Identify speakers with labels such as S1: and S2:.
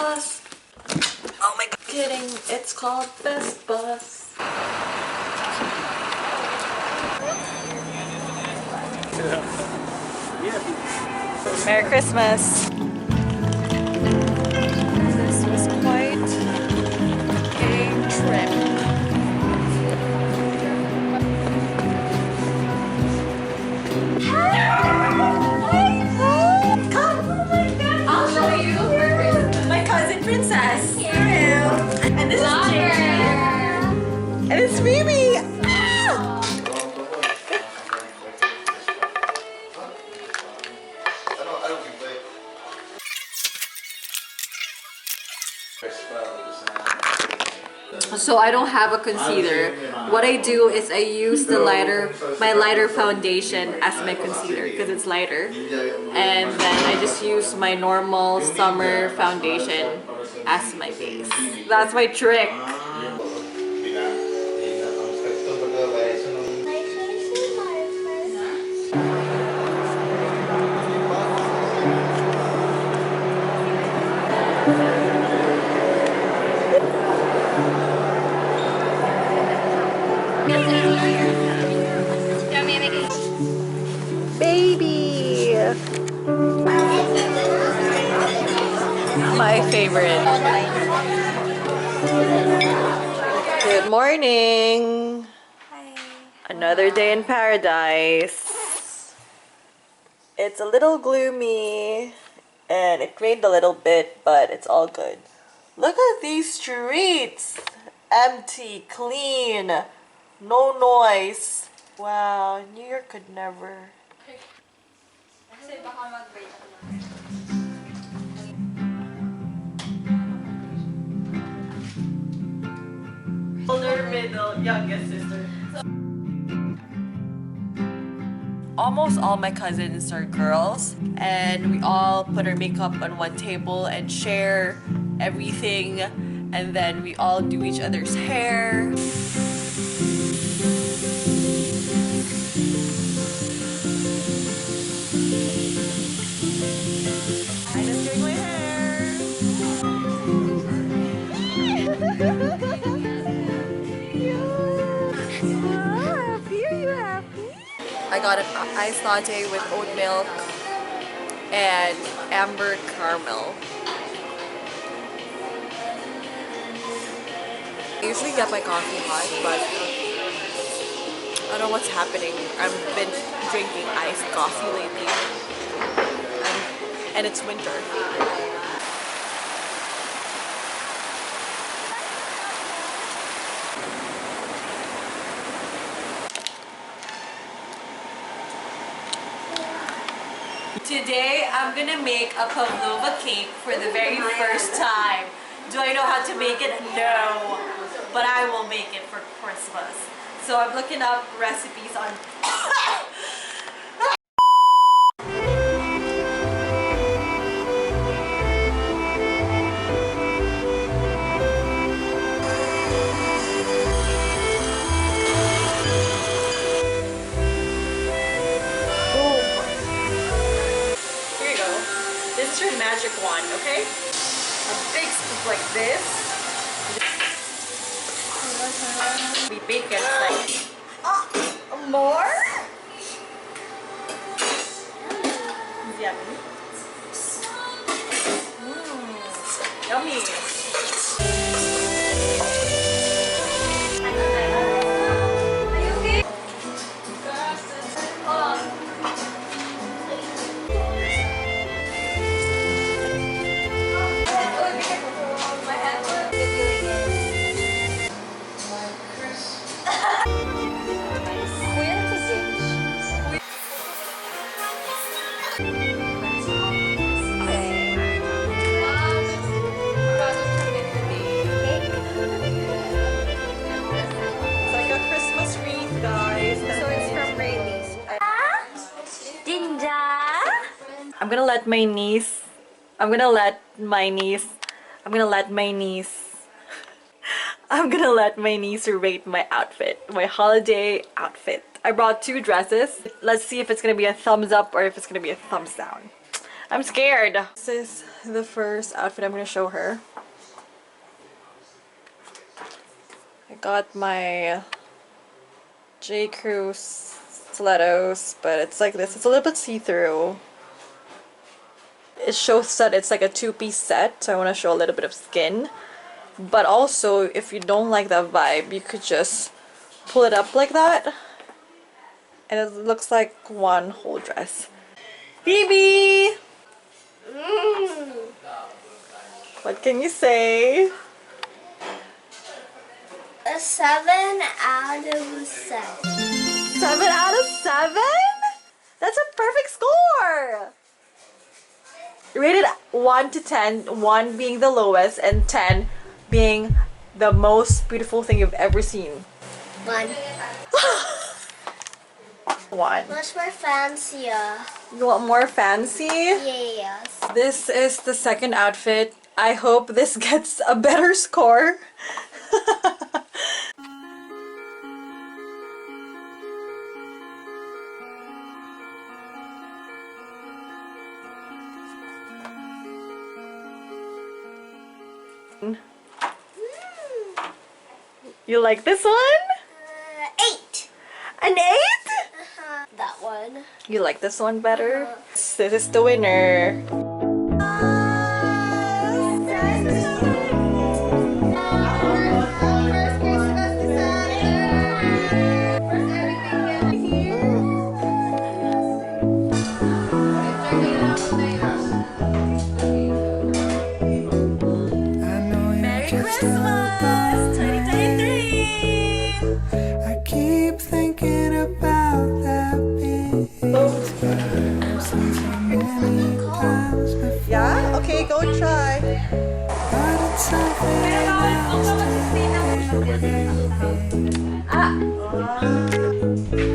S1: bus. Oh my god. Kidding. It's called Best Bus. Merry Christmas. This was quite a trip. I'll show you my cousin Princess. And this is Jane. And it's Mimi. Ah! So I don't have a concealer. What I do is I use the my lighter foundation as my concealer because it's lighter. And then I just use my normal summer foundation as my base. That's my trick. Baby! My favorite. Good morning!
S2: Hi.
S1: Another day in paradise. It's a little gloomy and it rained a little bit, but it's all good. Look at these streets! Empty, clean, no noise. Wow, New York could never.
S2: Kasi baka mag-break ako.
S1: Older, middle, youngest sister. Almost all my cousins are girls, and we all put our makeup on one table and share everything, and then we all do each other's hair. I'm just doing my hair. Happy? Are you happy? I got an iced latte with oat milk and amber caramel. I usually get my coffee hot, but I don't know what's happening. I've been drinking iced coffee lately. And it's winter. Today I'm gonna make a pavlova cake for the very first time. Do I know how to make it? No. But I will make it for Christmas. So I'm looking up recipes on magic wand, okay? A big scoop like this. We bake it like more. Yummy. Yummy. I'm gonna let my niece rate my outfit, my holiday outfit. I brought two dresses. Let's see if it's gonna be a thumbs up or if it's gonna be a thumbs down. I'm scared. This is the first outfit I'm gonna show her. I got my J. Crew stilettos, but it's like this. It's a little bit see-through. It shows that it's like a two-piece set, so I want to show a little bit of skin. But also, if you don't like that vibe, you could just pull it up like that. And it looks like one whole dress. Phoebe! What can you say?
S3: A 7 out of 7.
S1: 7 out of 7? That's a perfect score! Rated 1 to 10, 1 being the lowest and 10 being the most beautiful thing you've ever seen.
S3: 1.
S1: 1.
S3: Much more fancier.
S1: You want more fancy?
S3: Yes.
S1: This is the second outfit. I hope this gets a better score. You like this one?
S3: 8.
S1: An 8?
S3: That one.
S1: You like this one better? This is the winner. Merry Christmas 2023!
S4: I keep thinking about that beat. I've seen so many times before,
S1: Yeah? Okay, go try.
S4: but it's something else to me.